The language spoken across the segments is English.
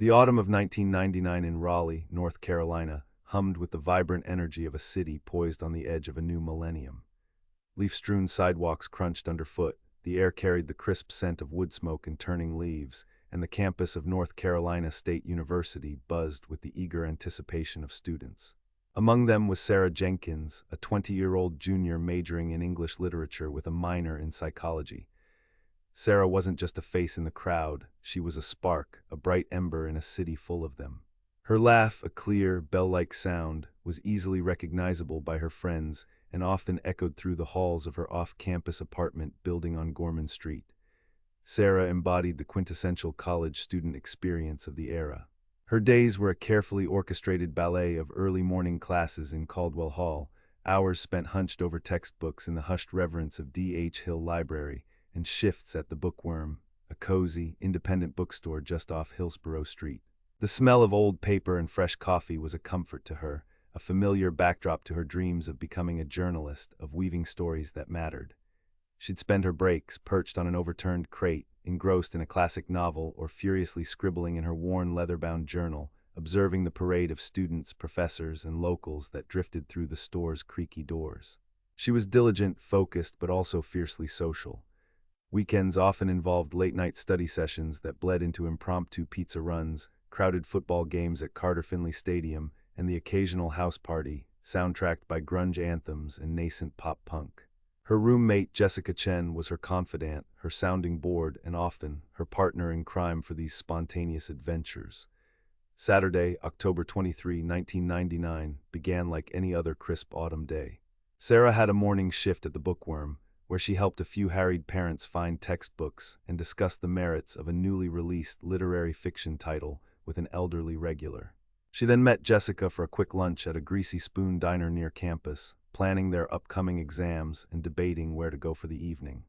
The autumn of 1999 in Raleigh, North Carolina, hummed with the vibrant energy of a city poised on the edge of a new millennium. Leaf-strewn sidewalks crunched underfoot, the air carried the crisp scent of wood smoke and turning leaves, and the campus of North Carolina State University buzzed with the eager anticipation of students. Among them was Sarah Jenkins, a 20-year-old junior majoring in English literature with a minor in psychology. Sarah wasn't just a face in the crowd, she was a spark, a bright ember in a city full of them. Her laugh, a clear, bell-like sound, was easily recognizable by her friends and often echoed through the halls of her off-campus apartment building on Gorman Street. Sarah embodied the quintessential college student experience of the era. Her days were a carefully orchestrated ballet of early morning classes in Caldwell Hall, hours spent hunched over textbooks in the hushed reverence of D.H. Hill Library, and shifts at the Bookworm, a cozy, independent bookstore just off Hillsborough Street. The smell of old paper and fresh coffee was a comfort to her, a familiar backdrop to her dreams of becoming a journalist, of weaving stories that mattered. She'd spend her breaks perched on an overturned crate, engrossed in a classic novel, or furiously scribbling in her worn leather-bound journal, observing the parade of students, professors, and locals that drifted through the store's creaky doors. She was diligent, focused, but also fiercely social. Weekends often involved late-night study sessions that bled into impromptu pizza runs, crowded football games at Carter Finley Stadium, and the occasional house party, soundtracked by grunge anthems and nascent pop-punk. Her roommate, Jessica Chen, was her confidant, her sounding board, and often her partner in crime for these spontaneous adventures. Saturday, October 23, 1999, began like any other crisp autumn day. Sarah had a morning shift at the Bookworm, where she helped a few harried parents find textbooks and discuss the merits of a newly released literary fiction title with an elderly regular. She then met Jessica for a quick lunch at a Greasy Spoon diner near campus, planning their upcoming exams and debating where to go for the evening.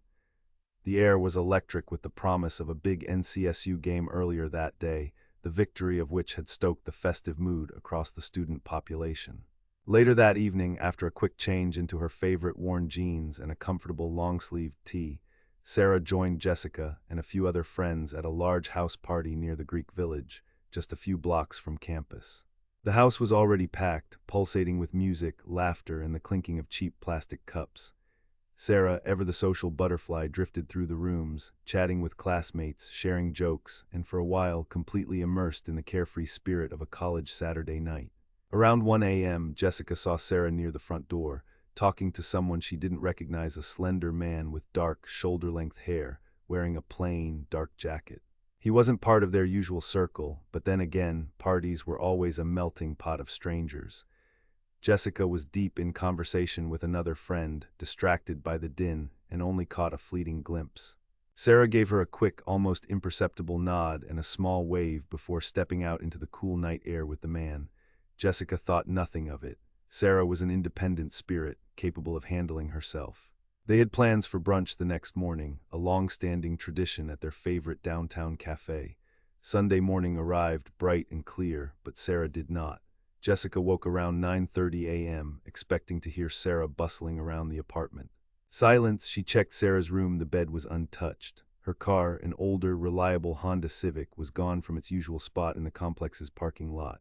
The air was electric with the promise of a big NCSU game earlier that day, the victory of which had stoked the festive mood across the student population. Later that evening, after a quick change into her favorite worn jeans and a comfortable long-sleeved tee, Sarah joined Jessica and a few other friends at a large house party near the Greek village, just a few blocks from campus. The house was already packed, pulsating with music, laughter, and the clinking of cheap plastic cups. Sarah, ever the social butterfly, drifted through the rooms, chatting with classmates, sharing jokes, and for a while completely immersed in the carefree spirit of a college Saturday night. Around 1 a.m., Jessica saw Sarah near the front door, talking to someone she didn't recognize, a slender man with dark, shoulder-length hair, wearing a plain, dark jacket. He wasn't part of their usual circle, but then again, parties were always a melting pot of strangers. Jessica was deep in conversation with another friend, distracted by the din, and only caught a fleeting glimpse. Sarah gave her a quick, almost imperceptible nod and a small wave before stepping out into the cool night air with the man. Jessica thought nothing of it. Sarah was an independent spirit, capable of handling herself. They had plans for brunch the next morning, a long-standing tradition at their favorite downtown cafe. Sunday morning arrived bright and clear, but Sarah did not. Jessica woke around 9:30 a.m., expecting to hear Sarah bustling around the apartment. Silence, she checked Sarah's room. The bed was untouched. Her car, an older, reliable Honda Civic, was gone from its usual spot in the complex's parking lot.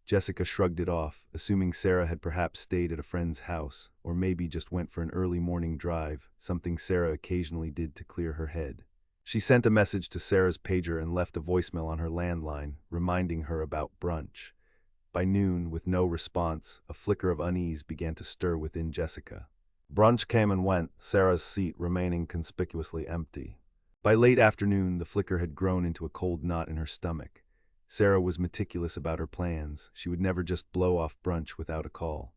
Jessica shrugged it off, assuming Sarah had perhaps stayed at a friend's house, or maybe just went for an early morning drive, something Sarah occasionally did to clear her head. She sent a message to Sarah's pager and left a voicemail on her landline, reminding her about brunch. By noon, with no response, a flicker of unease began to stir within Jessica. Brunch came and went, Sarah's seat remaining conspicuously empty. By late afternoon, the flicker had grown into a cold knot in her stomach. Sarah was meticulous about her plans. She would never just blow off brunch without a call.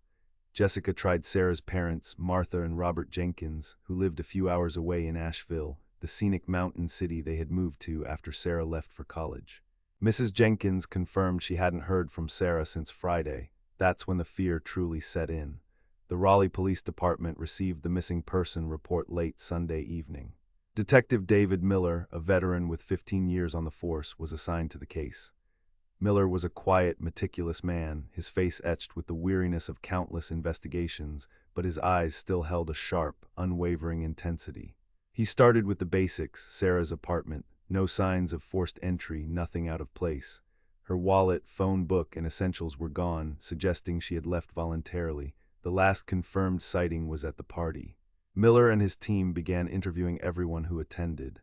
Jessica tried Sarah's parents, Martha and Robert Jenkins, who lived a few hours away in Asheville, the scenic mountain city they had moved to after Sarah left for college. Mrs. Jenkins confirmed she hadn't heard from Sarah since Friday. That's when the fear truly set in. The Raleigh Police Department received the missing person report late Sunday evening. Detective David Miller, a veteran with 15 years on the force, was assigned to the case. Miller was a quiet, meticulous man, his face etched with the weariness of countless investigations, but his eyes still held a sharp, unwavering intensity. He started with the basics: Sarah's apartment, no signs of forced entry, nothing out of place. Her wallet, phone book, and essentials were gone, suggesting she had left voluntarily. The last confirmed sighting was at the party. Miller and his team began interviewing everyone who attended.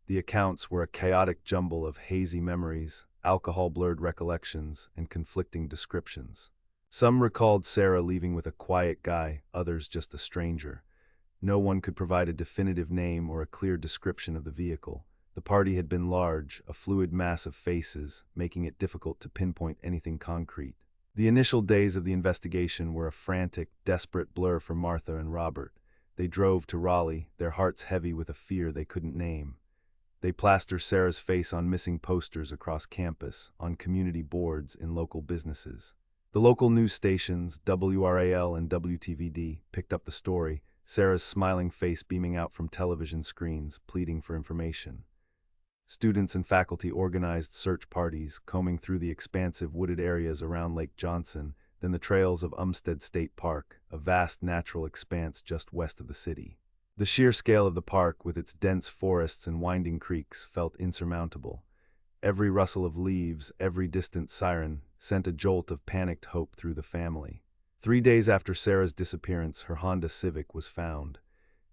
The accounts were a chaotic jumble of hazy memories, alcohol-blurred recollections, and conflicting descriptions. Some recalled Sarah leaving with a quiet guy, others just a stranger. No one could provide a definitive name or a clear description of the vehicle. The party had been large, a fluid mass of faces, making it difficult to pinpoint anything concrete. The initial days of the investigation were a frantic, desperate blur for Martha and Robert. They drove to Raleigh, their hearts heavy with a fear they couldn't name. They plastered Sarah's face on missing posters across campus, on community boards, in local businesses. The local news stations, WRAL and WTVD, picked up the story, Sarah's smiling face beaming out from television screens, pleading for information. Students and faculty organized search parties, combing through the expansive wooded areas around Lake Johnson, then the trails of Umstead State Park, a vast natural expanse just west of the city. The sheer scale of the park, with its dense forests and winding creeks, felt insurmountable. Every rustle of leaves, every distant siren, sent a jolt of panicked hope through the family. 3 days after Sarah's disappearance, her Honda Civic was found.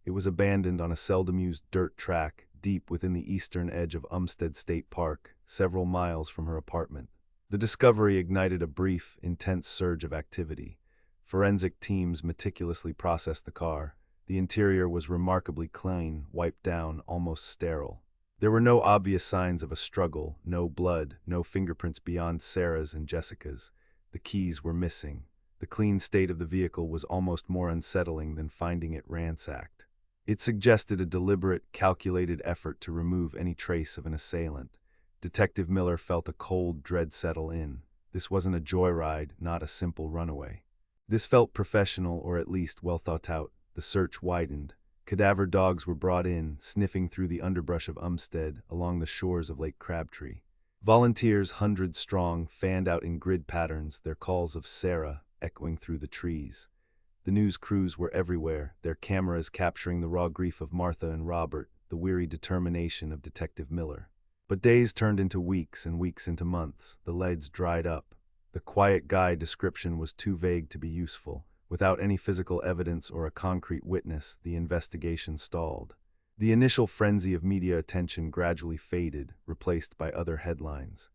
It was abandoned on a seldom-used dirt track, deep within the eastern edge of Umstead State Park, several miles from her apartment. The discovery ignited a brief, intense surge of activity. Forensic teams meticulously processed the car. The interior was remarkably clean, wiped down, almost sterile. There were no obvious signs of a struggle, no blood, no fingerprints beyond Sarah's and Jessica's. The keys were missing. The clean state of the vehicle was almost more unsettling than finding it ransacked. It suggested a deliberate, calculated effort to remove any trace of an assailant. Detective Miller felt a cold dread settle in. This wasn't a joyride, not a simple runaway. This felt professional, or at least well thought out. The search widened. Cadaver dogs were brought in, sniffing through the underbrush of Umstead, along the shores of Lake Crabtree. Volunteers, hundreds strong, fanned out in grid patterns, their calls of Sarah echoing through the trees. The news crews were everywhere, their cameras capturing the raw grief of Martha and Robert, the weary determination of Detective Miller. But days turned into weeks and weeks into months. The leads dried up. The quiet guy description was too vague to be useful. Without any physical evidence or a concrete witness, the investigation stalled. The initial frenzy of media attention gradually faded, replaced by other headlines.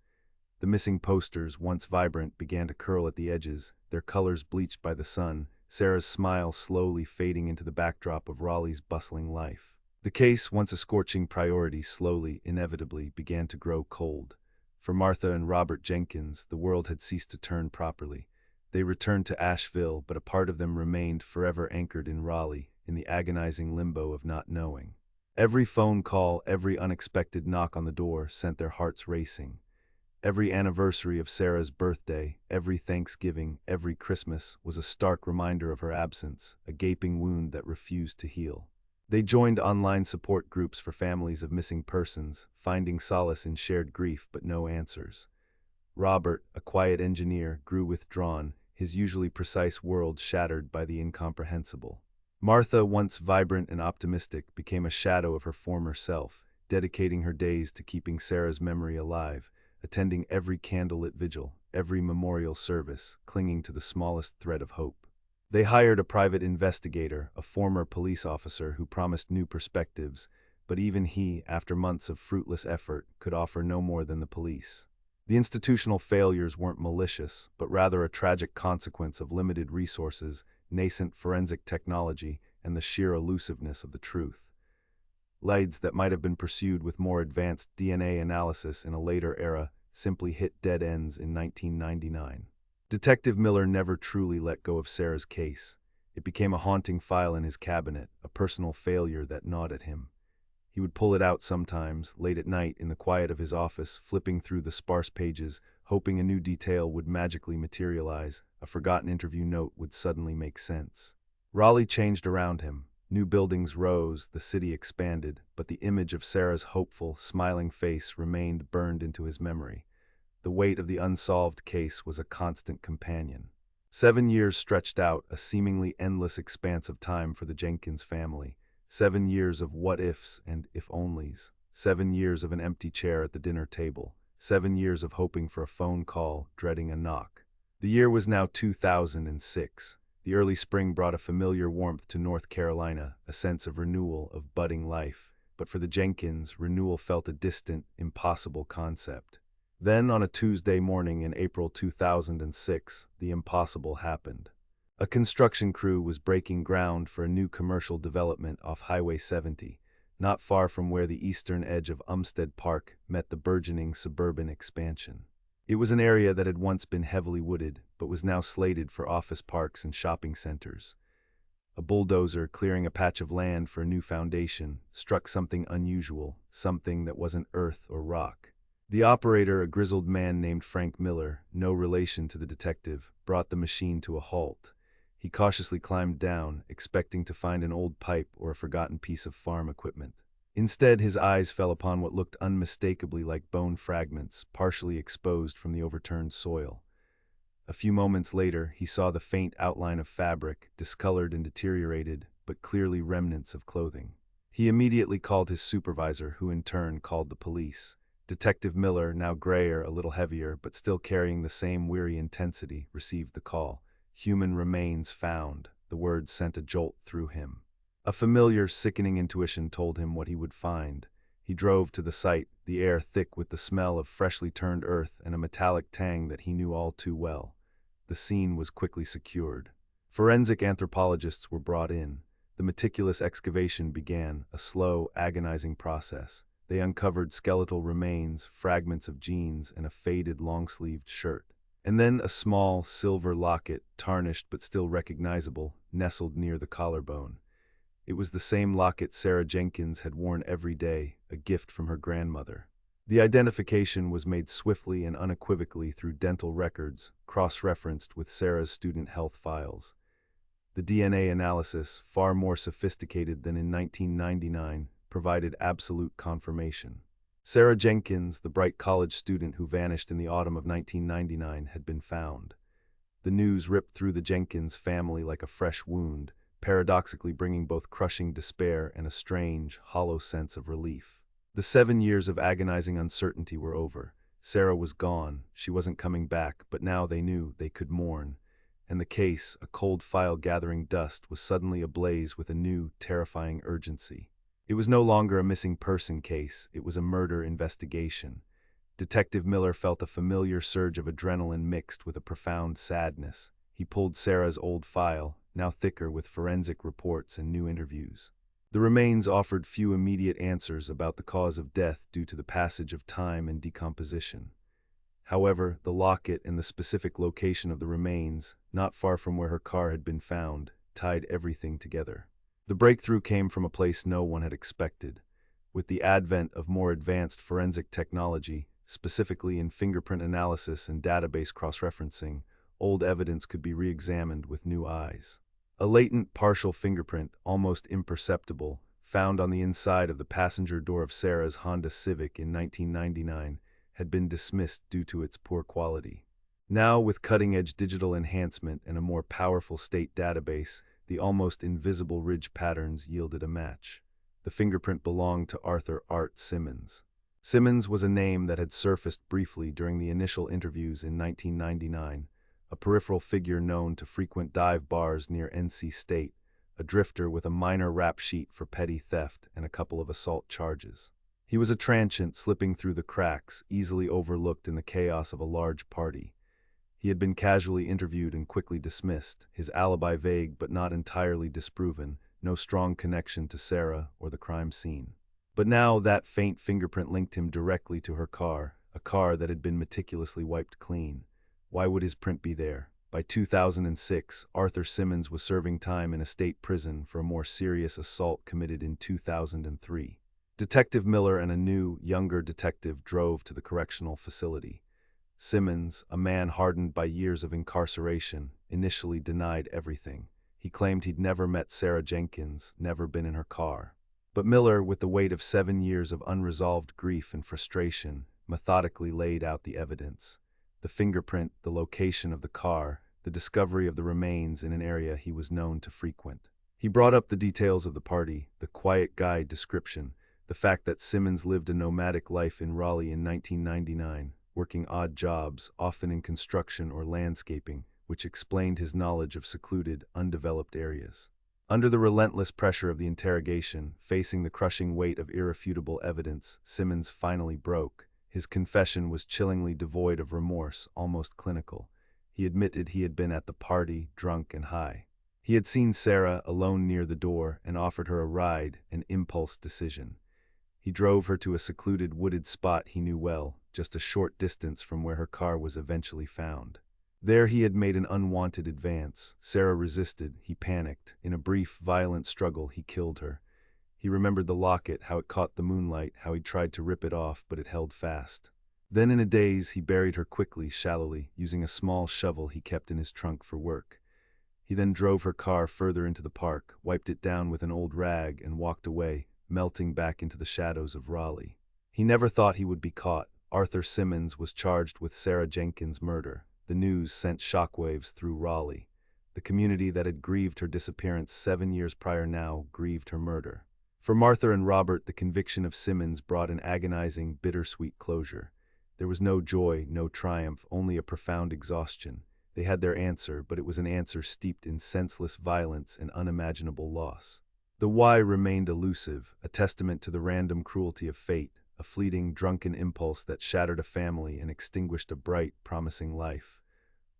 The missing posters, once vibrant, began to curl at the edges, their colors bleached by the sun, Sarah's smile slowly fading into the backdrop of Raleigh's bustling life. The case, once a scorching priority, slowly, inevitably, began to grow cold. For Martha and Robert Jenkins, the world had ceased to turn properly. They returned to Asheville, but a part of them remained forever anchored in Raleigh, in the agonizing limbo of not knowing. Every phone call, every unexpected knock on the door sent their hearts racing. Every anniversary of Sarah's birthday, every Thanksgiving, every Christmas was a stark reminder of her absence, a gaping wound that refused to heal. They joined online support groups for families of missing persons, finding solace in shared grief but no answers. Robert, a quiet engineer, grew withdrawn, his usually precise world shattered by the incomprehensible. Martha, once vibrant and optimistic, became a shadow of her former self, dedicating her days to keeping Sarah's memory alive, attending every candlelit vigil, every memorial service, clinging to the smallest thread of hope. They hired a private investigator, a former police officer who promised new perspectives, but even he, after months of fruitless effort, could offer no more than the police. The institutional failures weren't malicious, but rather a tragic consequence of limited resources, nascent forensic technology, and the sheer elusiveness of the truth. Leads that might have been pursued with more advanced DNA analysis in a later era simply hit dead ends in 1999. Detective Miller never truly let go of Sarah's case. It became a haunting file in his cabinet, a personal failure that gnawed at him. He would pull it out sometimes, late at night in the quiet of his office, flipping through the sparse pages, hoping a new detail would magically materialize, a forgotten interview note would suddenly make sense. Raleigh changed around him. New buildings rose, the city expanded, but the image of Sarah's hopeful, smiling face remained burned into his memory. The weight of the unsolved case was a constant companion. 7 years stretched out, a seemingly endless expanse of time for the Jenkins family. 7 years of what-ifs and if-onlys. 7 years of an empty chair at the dinner table. 7 years of hoping for a phone call, dreading a knock. The year was now 2006. The early spring brought a familiar warmth to North Carolina, a sense of renewal, of budding life. But for the Jenkins, renewal felt a distant, impossible concept. Then, on a Tuesday morning in April 2006, the impossible happened. A construction crew was breaking ground for a new commercial development off Highway 70, not far from where the eastern edge of Umstead Park met the burgeoning suburban expansion. It was an area that had once been heavily wooded, but was now slated for office parks and shopping centers. A bulldozer, clearing a patch of land for a new foundation, struck something unusual, something that wasn't earth or rock. The operator, a grizzled man named Frank Miller, no relation to the detective, brought the machine to a halt. He cautiously climbed down, expecting to find an old pipe or a forgotten piece of farm equipment. Instead, his eyes fell upon what looked unmistakably like bone fragments, partially exposed from the overturned soil. A few moments later, he saw the faint outline of fabric, discolored and deteriorated, but clearly remnants of clothing. He immediately called his supervisor, who in turn called the police. Detective Miller, now grayer, a little heavier, but still carrying the same weary intensity, received the call. "Human remains found." The words sent a jolt through him. A familiar, sickening intuition told him what he would find. He drove to the site, the air thick with the smell of freshly turned earth and a metallic tang that he knew all too well. The scene was quickly secured. Forensic anthropologists were brought in. The meticulous excavation began, a slow, agonizing process. They uncovered skeletal remains, fragments of jeans, and a faded, long-sleeved shirt. And then a small, silver locket, tarnished but still recognizable, nestled near the collarbone. It was the same locket Sarah Jenkins had worn every day, a gift from her grandmother. The identification was made swiftly and unequivocally through dental records, cross-referenced with Sarah's student health files. The DNA analysis, far more sophisticated than in 1999, provided absolute confirmation. Sarah Jenkins, the bright college student who vanished in the autumn of 1999, had been found. The news ripped through the Jenkins family like a fresh wound, paradoxically bringing both crushing despair and a strange, hollow sense of relief. The 7 years of agonizing uncertainty were over. Sarah was gone, she wasn't coming back, but now they knew they could mourn. And the case, a cold file gathering dust, was suddenly ablaze with a new, terrifying urgency. It was no longer a missing person case, it was a murder investigation. Detective Miller felt a familiar surge of adrenaline mixed with a profound sadness. He pulled Sarah's old file, now thicker with forensic reports and new interviews. The remains offered few immediate answers about the cause of death due to the passage of time and decomposition. However, the locket and the specific location of the remains, not far from where her car had been found, tied everything together. The breakthrough came from a place no one had expected. With the advent of more advanced forensic technology, specifically in fingerprint analysis and database cross-referencing, old evidence could be re-examined with new eyes. A latent partial fingerprint, almost imperceptible, found on the inside of the passenger door of Sarah's Honda Civic in 1999, had been dismissed due to its poor quality. Now, with cutting-edge digital enhancement and a more powerful state database, the almost invisible ridge patterns yielded a match. The fingerprint belonged to Arthur Simmons. Simmons was a name that had surfaced briefly during the initial interviews in 1999, a peripheral figure known to frequent dive bars near NC State, a drifter with a minor rap sheet for petty theft and a couple of assault charges. He was a transient slipping through the cracks, easily overlooked in the chaos of a large party. He had been casually interviewed and quickly dismissed, his alibi vague but not entirely disproven, no strong connection to Sarah or the crime scene. But now that faint fingerprint linked him directly to her car, a car that had been meticulously wiped clean. Why would his print be there? By 2006, Arthur Simmons was serving time in a state prison for a more serious assault committed in 2003. Detective Miller and a new, younger detective drove to the correctional facility. Simmons, a man hardened by years of incarceration, initially denied everything. He claimed he'd never met Sarah Jenkins, never been in her car. But Miller, with the weight of 7 years of unresolved grief and frustration, methodically laid out the evidence. The fingerprint, the location of the car, the discovery of the remains in an area he was known to frequent. He brought up the details of the party, the quiet guide description, The fact that Simmons lived a nomadic life in Raleigh in 1999, working odd jobs, often in construction or landscaping, which explained his knowledge of secluded, undeveloped areas. Under the relentless pressure of the interrogation, facing the crushing weight of irrefutable evidence, Simmons finally broke. His confession was chillingly devoid of remorse, almost clinical. He admitted he had been at the party, drunk and high. He had seen Sarah alone near the door and offered her a ride, an impulse decision. He drove her to a secluded wooded spot he knew well, just a short distance from where her car was eventually found. There he had made an unwanted advance. Sarah resisted. He panicked. In a brief, violent struggle, he killed her. He remembered the locket, how it caught the moonlight, how he tried to rip it off, but it held fast. Then in a daze, he buried her quickly, shallowly, using a small shovel he kept in his trunk for work. He then drove her car further into the park, wiped it down with an old rag, and walked away, melting back into the shadows of Raleigh. He never thought he would be caught. Arthur Simmons was charged with Sarah Jenkins' murder. The news sent shockwaves through Raleigh. The community that had grieved her disappearance 7 years prior now grieved her murder. For Martha and Robert, the conviction of Simmons brought an agonizing, bittersweet closure. There was no joy, no triumph, only a profound exhaustion. They had their answer, but it was an answer steeped in senseless violence and unimaginable loss. The why remained elusive, a testament to the random cruelty of fate, a fleeting, drunken impulse that shattered a family and extinguished a bright, promising life.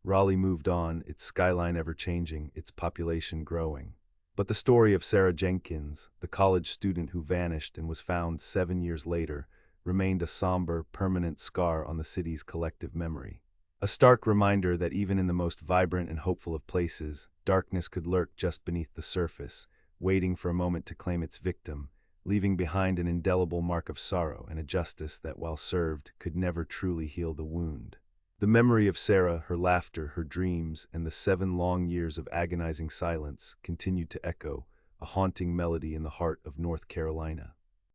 Raleigh moved on, its skyline ever-changing, its population growing. But the story of Sarah Jenkins, the college student who vanished and was found 7 years later, remained a somber, permanent scar on the city's collective memory. A stark reminder that even in the most vibrant and hopeful of places, darkness could lurk just beneath the surface, waiting for a moment to claim its victim, leaving behind an indelible mark of sorrow and a justice that, while served, could never truly heal the wound. The memory of Sarah, her laughter, her dreams, and the 7 long years of agonizing silence continued to echo, a haunting melody in the heart of North Carolina.